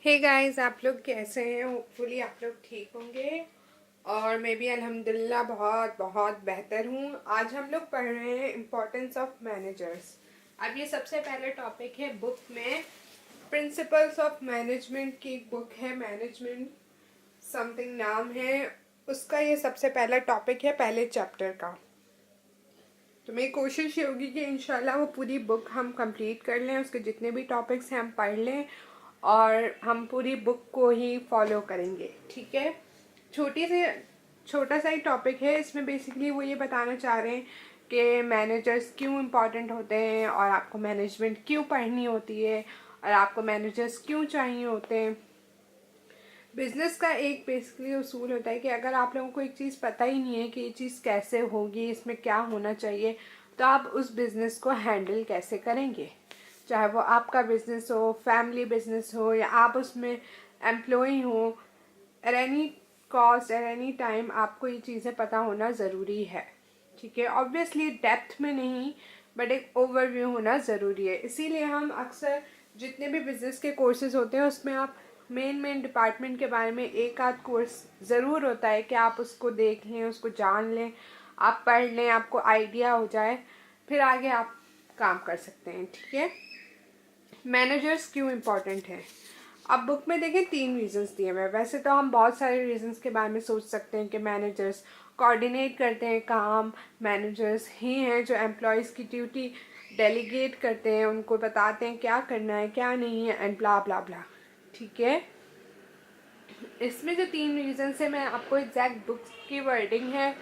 Hey guys, आप लोग कैसे हैं? होपफुली आप लोग ठीक होंगे। और मैं भी अल्हम्दुलिल्लाह बहुत बहुत बेहतर हूँ। आज हम लोग पढ़ रहे हैं इम्पोर्टेंस ऑफ मैनेजर्स। अब ये सबसे पहले टॉपिक है बुक में, प्रिंसिपल्स ऑफ मैनेजमेंट की एक बुक है, मैनेजमेंट समथिंग नाम है उसका। ये सबसे पहला टॉपिक है पहले चैप्टर का। तो मेरी कोशिश ये होगी कि इंशाल्लाह वो पूरी बुक हम कंप्लीट कर लें, उसके जितने भी टॉपिक्स हैं हम पढ़ लें और हम पूरी बुक को ही फॉलो करेंगे, ठीक है। छोटा सा ही टॉपिक है। इसमें बेसिकली वो ये बताना चाह रहे हैं कि मैनेजर्स क्यों इम्पॉर्टेंट होते हैं और आपको मैनेजमेंट क्यों पढ़नी होती है और आपको मैनेजर्स क्यों चाहिए होते हैं। बिजनेस का एक बेसिकली उसूल होता है कि अगर आप लोगों को एक चीज़ पता ही नहीं है कि ये चीज़ कैसे होगी, इसमें क्या होना चाहिए, तो आप उस बिज़नेस को हैंडल कैसे करेंगे। चाहे वो आपका बिज़नेस हो, फैमिली बिज़नेस हो, या आप उसमें एम्प्लॉय हो, at any cost at any time आपको ये चीज़ें पता होना ज़रूरी है, ठीक है। ऑब्वियसली डेप्थ में नहीं, बट एक ओवरव्यू होना ज़रूरी है। इसीलिए हम अक्सर जितने भी बिज़नेस के कोर्सेज होते हैं उसमें आप मेन डिपार्टमेंट के बारे में एक आध कोर्स ज़रूर होता है कि आप उसको देख लें, उसको जान लें, आप पढ़ लें, आपको आइडिया हो जाए, फिर आगे आप काम कर सकते हैं, ठीक है। मैनेजर्स क्यों इम्पोर्टेंट है? अब बुक में देखें 3 रीजंस दिए हुए हैं। वैसे तो हम बहुत सारे रीजंस के बारे में सोच सकते हैं कि मैनेजर्स कोऑर्डिनेट करते हैं काम, मैनेजर्स ही हैं जो एम्प्लॉयज़ की ड्यूटी डेलीगेट करते हैं, उनको बताते हैं क्या करना है क्या नहीं है, एंड ब्ला ब्ला ब्ला, ठीक है। इसमें जो 3 रीजंस है, मैं आपको एग्जैक्ट बुक की वर्डिंग है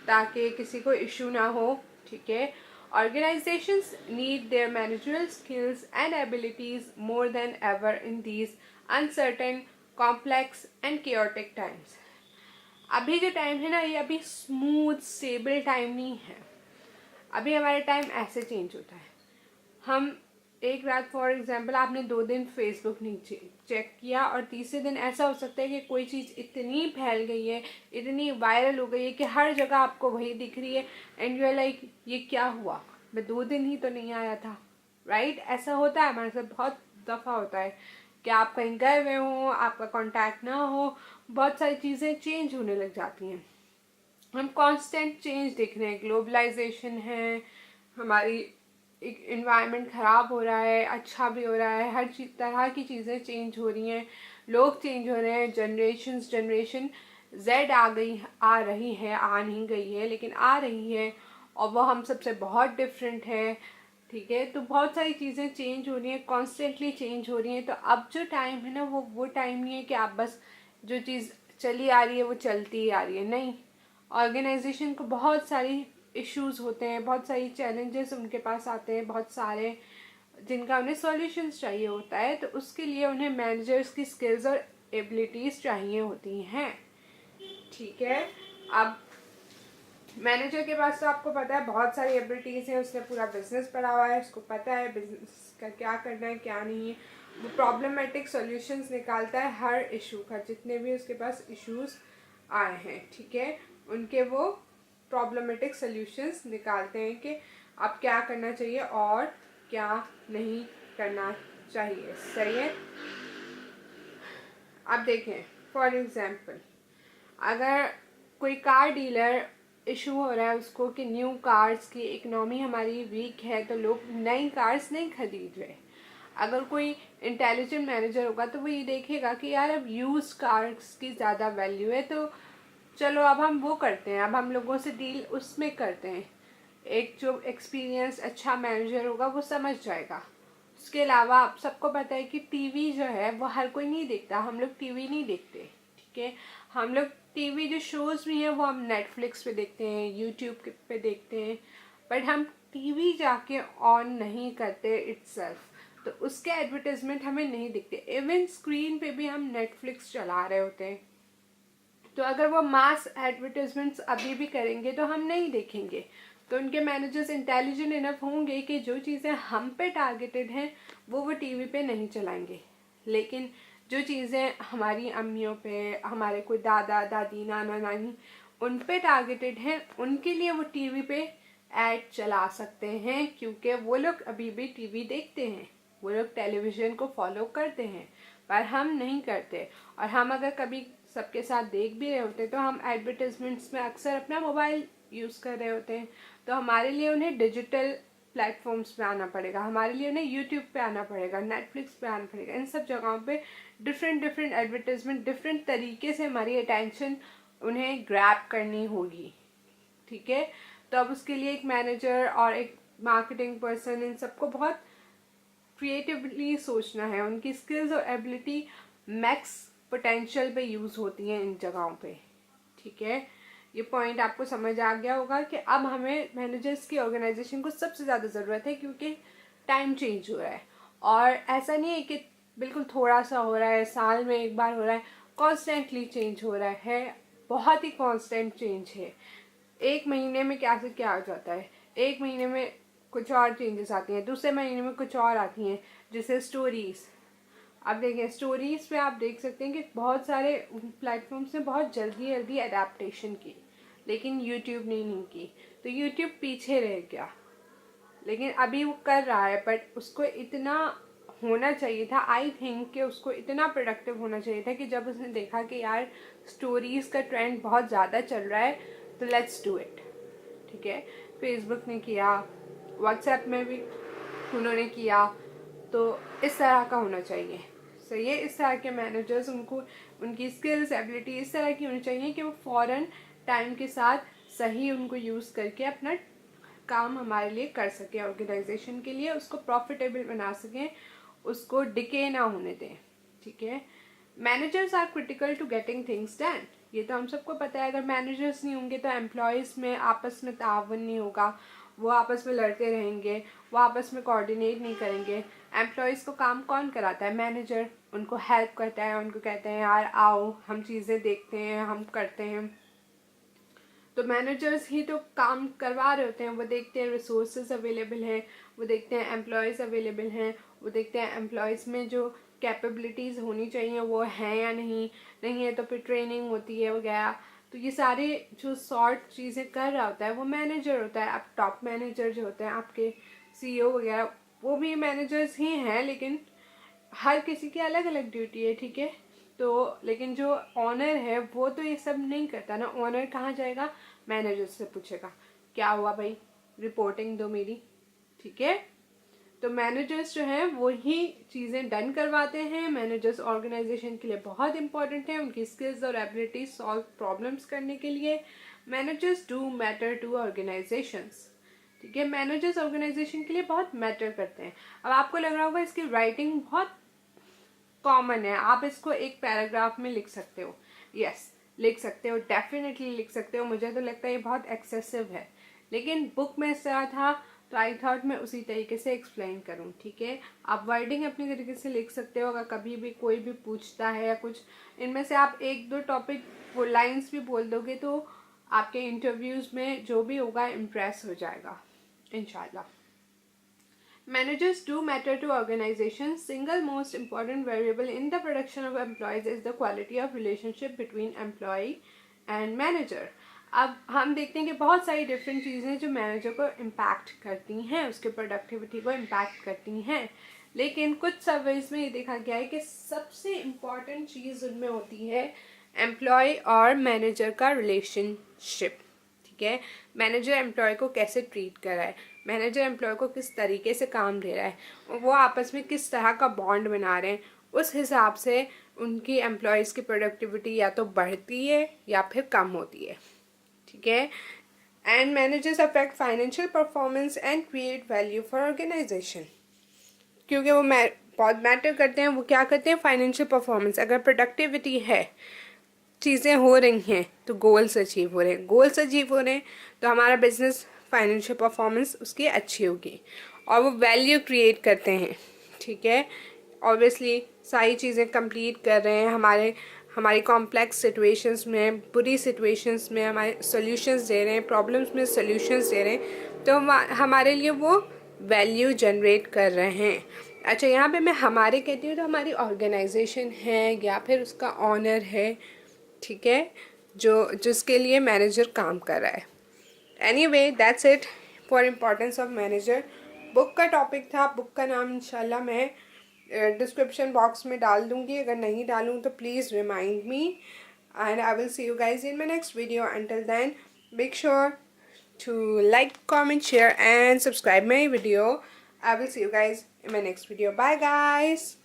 ताकि किसी को इशू ना हो, ठीक है। Organizations need their managerial skills and abilities more than ever in these uncertain, complex and chaotic times. अभी जो टाइम है ना, ये अभी स्मूथ स्टेबल टाइम नहीं है। अभी हमारा टाइम ऐसे चेंज होता है। हम एक रात, फॉर एग्जांपल आपने 2 दिन फेसबुक नहीं चेक किया और तीसरे दिन ऐसा हो सकता है कि कोई चीज़ इतनी फैल गई है, इतनी वायरल हो गई है कि हर जगह आपको वही दिख रही है, एंड यू आर लाइक ये क्या हुआ, मैं 2 दिन ही तो नहीं आया था, राइट। ऐसा होता है हमारे साथ, बहुत दफ़ा होता है कि आप कहीं गए हुए हो, आपका कांटेक्ट ना हो, बहुत सारी चीज़ें चेंज होने लग जाती हैं। हम कांस्टेंट चेंज देख रहे हैं, ग्लोबलाइजेशन है, हमारी एक इन्वायरमेंट ख़राब हो रहा है, अच्छा भी हो रहा है, हर तरह की चीज़ें चेंज हो रही हैं, लोग चेंज हो रहे हैं, जनरेशन जेड आ रही है, आ नहीं गई है लेकिन आ रही है, और वो हम सबसे बहुत डिफरेंट है, ठीक है। तो बहुत सारी चीज़ें चेंज हो रही हैं, कॉन्स्टेंटली चेंज हो रही हैं। तो अब जो टाइम है ना, वो टाइम नहीं है कि आप बस जो चीज़ चली आ रही है वो चलती ही आ रही है, नहीं। ऑर्गेनाइजेशन को बहुत सारी इश्यूज होते हैं, बहुत सारी चैलेंजेस उनके पास आते हैं, बहुत सारे जिनका उन्हें सॉल्यूशंस चाहिए होता है। तो उसके लिए उन्हें मैनेजर्स की स्किल्स और एबिलिटीज़ चाहिए होती हैं, ठीक है। अब मैनेजर के पास तो आपको पता है बहुत सारी एबिलिटीज़ हैं, उसने पूरा बिजनेस पढ़ा हुआ है, उसको पता है बिजनेस का क्या करना है क्या नहीं है। वो प्रॉब्लमेटिक सॉल्यूशंस निकालता है हर इशू का, जितने भी उसके पास इश्यूज आए हैं, ठीक है, उनके वो प्रॉब्लमेटिक सॉल्यूशंस निकालते हैं कि अब क्या करना चाहिए और क्या नहीं करना चाहिए, सही है। अब देखें, फॉर एग्जांपल अगर कोई कार डीलर इशू हो रहा है उसको कि न्यू कार्स की इकनॉमी हमारी वीक है, तो लोग नई कार्स नहीं खरीद रहे। अगर कोई इंटेलिजेंट मैनेजर होगा तो वो ये देखेगा कि यार अब यूज कार्स की ज़्यादा वैल्यू है, तो चलो अब हम वो करते हैं, अब हम लोगों से डील उसमें करते हैं। एक जो एक्सपीरियंस अच्छा मैनेजर होगा वो समझ जाएगा। उसके अलावा आप सबको पता है कि टीवी जो है वो हर कोई नहीं देखता, हम लोग टीवी नहीं देखते, ठीक है। हम लोग टीवी जो शोज़ भी हैं वो हम नेटफ्लिक्स पे देखते हैं, यूट्यूब पे देखते हैं, बट हम टीवी जाके ऑन नहीं करते इटसेल्फ, तो उसके एडवर्टाइजमेंट हमें नहीं दिखते। इवन स्क्रीन पे भी हम नेटफ्लिक्स चला रहे होते हैं, तो अगर वो मास एडवर्टाइजमेंट्स अभी भी करेंगे तो हम नहीं देखेंगे। तो उनके मैनेजर्स इंटेलिजेंट इनफ होंगे कि जो चीज़ें हम पे टारगेटेड हैं वो टीवी पे नहीं चलाएंगे, लेकिन जो चीज़ें हमारी अम्मियों पे, हमारे कोई दादा दादी नाना नानी उन पे टारगेटेड हैं, उनके लिए वो टीवी पे ऐड चला सकते हैं, क्योंकि वो लोग अभी भी टीवी देखते हैं, वो लोग टेलीविज़न को फॉलो करते हैं, पर हम नहीं करते। और हम अगर कभी सबके साथ देख भी रहे होते हैं तो हम एडवर्टाइजमेंट्स में अक्सर अपना मोबाइल यूज़ कर रहे होते हैं, तो हमारे लिए उन्हें डिजिटल प्लेटफॉर्म्स पे आना पड़ेगा, हमारे लिए उन्हें यूट्यूब पे आना पड़ेगा, नेटफ्लिक्स पे आना पड़ेगा। इन सब जगहों पे डिफरेंट एडवर्टाइजमेंट, डिफरेंट तरीके से हमारी अटेंशन उन्हें ग्रैब करनी होगी, ठीक है। तो अब उसके लिए एक मैनेजर और एक मार्केटिंग पर्सन, इन सबको बहुत क्रिएटिवली सोचना है। उनकी स्किल्स और एबिलिटी मैक्स पोटेंशियल पे यूज़ होती हैं इन जगहों पे, ठीक है। ये पॉइंट आपको समझ आ गया होगा कि अब हमें मैनेजर्स की ऑर्गेनाइजेशन को सबसे ज़्यादा ज़रूरत है, क्योंकि टाइम चेंज हो रहा है। और ऐसा नहीं है कि बिल्कुल थोड़ा सा हो रहा है, साल में एक बार हो रहा है, कॉन्स्टेंटली चेंज हो रहा है, बहुत ही कॉन्स्टेंट चेंज है। एक महीने में क्या से क्या हो जाता है, एक महीने में कुछ और चेंजेस आती हैं, दूसरे महीने में कुछ और आती हैं, जैसे स्टोरीज़। अब देखिए स्टोरीज़ पे आप देख सकते हैं कि बहुत सारे प्लेटफॉर्म्स ने बहुत जल्दी अडेप्टेशन की, लेकिन यूट्यूब ने नहीं की, तो यूट्यूब पीछे रह गया। लेकिन अभी वो कर रहा है, बट उसको इतना होना चाहिए था, आई थिंक कि उसको इतना प्रोडक्टिव होना चाहिए था कि जब उसने देखा कि यार स्टोरीज़ का ट्रेंड बहुत ज़्यादा चल रहा है तो लेट्स डू इट, ठीक है। फेसबुक ने किया, व्हाट्सएप में भी उन्होंने किया, तो इस तरह का होना चाहिए। सही है, इस तरह के मैनेजर्स, उनको उनकी स्किल्स एबिलिटी इस तरह की होनी चाहिए कि वो फ़ौरन टाइम के साथ सही उनको यूज़ करके अपना काम हमारे लिए कर सकें, ऑर्गेनाइजेशन के लिए उसको प्रॉफिटेबल बना सकें, उसको डिके ना होने दें, ठीक है। Managers are critical to getting things done, ये तो हम सबको पता है। अगर मैनेजर्स नहीं होंगे तो एम्प्लॉयज़ में आपस में ताउन नहीं होगा, वो आपस में लड़ते रहेंगे, वो आपस में कोऑर्डिनेट नहीं करेंगे। एम्प्लॉयज़ को काम कौन कराता है? मैनेजर। उनको हेल्प करता है, उनको कहते हैं यार आओ हम चीज़ें देखते हैं, हम करते हैं। तो मैनेजर्स ही तो काम करवा रहे होते हैं, वो देखते हैं रिसोर्सेज अवेलेबल हैं, वो देखते हैं एम्प्लॉयज़ अवेलेबल हैं, वो देखते हैं एम्प्लॉयज़ में जो कैपेबिलिटीज़ होनी चाहिए वो हैं या नहीं, नहीं है तो फिर ट्रेनिंग होती है वगैरह। तो ये सारे जो सॉर्ट चीज़ें कर रहा होता है वो मैनेजर होता है। अब टॉप मैनेजर जो होते हैं आपके CEO वगैरह, वो भी मैनेजर्स ही हैं, लेकिन हर किसी की अलग अलग ड्यूटी है, ठीक है। तो लेकिन जो ऑनर है वो तो ये सब नहीं करता ना। ऑनर कहाँ जाएगा? मैनेजर से पूछेगा क्या हुआ भाई, रिपोर्टिंग दो मेरी, ठीक है। तो मैनेजर्स जो हैं वो ही चीज़ें डन करवाते हैं। मैनेजर्स ऑर्गेनाइजेशन के लिए बहुत इंपॉर्टेंट है, उनकी स्किल्स और एबिलिटी सॉल्व प्रॉब्लम्स करने के लिए। Managers do matter to organisations, ठीक है। मैनेजर्स ऑर्गेनाइजेशन के लिए बहुत मैटर करते हैं। अब आपको लग रहा होगा इसकी राइटिंग बहुत कॉमन है, आप इसको एक पैराग्राफ में लिख सकते हो। यस, लिख सकते हो, डेफिनेटली लिख सकते हो। मुझे तो लगता है ये बहुत एक्सेसिव है, लेकिन बुक में इस तरह था तो आई थॉट मैं उसी तरीके से एक्सप्लेन करूं, ठीक है। आप वर्डिंग अपनी तरीके से लिख सकते हो। अगर कभी भी कोई भी पूछता है या कुछ, इनमें से आप एक दो टॉपिक वो लाइन्स भी बोल दोगे तो आपके इंटरव्यूज़ में जो भी होगा इम्प्रेस हो जाएगा इंशाल्लाह। Managers do matter to organizations. Single most important variable in the production of employees is the quality of relationship between employee and manager. अब हम देखते हैं कि बहुत सारी डिफरेंट चीज़ें जो मैनेजर को इम्पैक्ट करती हैं, उसके प्रोडक्टिविटी को इम्पैक्ट करती हैं, लेकिन कुछ सर्वेज में ये देखा गया है कि सबसे इम्पॉर्टेंट चीज़ उनमें होती है एम्प्लॉय और मैनेजर का रिलेशनशिप, ठीक है। मैनेजर एम्प्लॉय को कैसे ट्रीट कर रहा है, मैनेजर एम्प्लॉय को किस तरीके से काम दे रहा है, वो आपस में किस तरह का बॉन्ड बना रहे हैं, उस हिसाब से उनकी एम्प्लॉयज़ की प्रोडक्टिविटी या तो बढ़ती है या फिर कम होती है, ठीक है। And managers affect financial performance and create value for organisation, क्योंकि वो बहुत मैटर करते हैं। वो क्या करते हैं? Financial performance. अगर प्रोडक्टिविटी है, चीज़ें हो रही हैं तो गोल्स अचीव हो रहे हैं, गोल्स अचीव हो रहे हैं तो हमारा बिजनेस फाइनेंशियल परफॉर्मेंस उसकी अच्छी होगी, और वो वैल्यू क्रिएट करते हैं, ठीक है। ऑब्वियसली सारी चीज़ें कंप्लीट कर रहे हैं, हमारी कॉम्प्लेक्स सिचुएशंस में, बुरी सिचुएशंस में हमारे सॉल्यूशंस दे रहे हैं, प्रॉब्लम्स में सॉल्यूशंस दे रहे हैं, तो हमारे लिए वो वैल्यू जनरेट कर रहे हैं। अच्छा, यहाँ पे मैं हमारे कहती हूँ तो हमारी ऑर्गेनाइजेशन है या फिर उसका ऑनर है, ठीक है, जिसके लिए मैनेजर काम कर रहा है। Anyway that's it for importance of manager. Book का टॉपिक था, बुक का नाम इंशाल्लाह मैं डिस्क्रिप्शन बॉक्स में डाल दूँगी, अगर नहीं डालूँ तो please remind me, and I will see you guys in my next video. Until then, make sure to like, comment, share and subscribe my video. I will see you guys in my next video. Bye guys.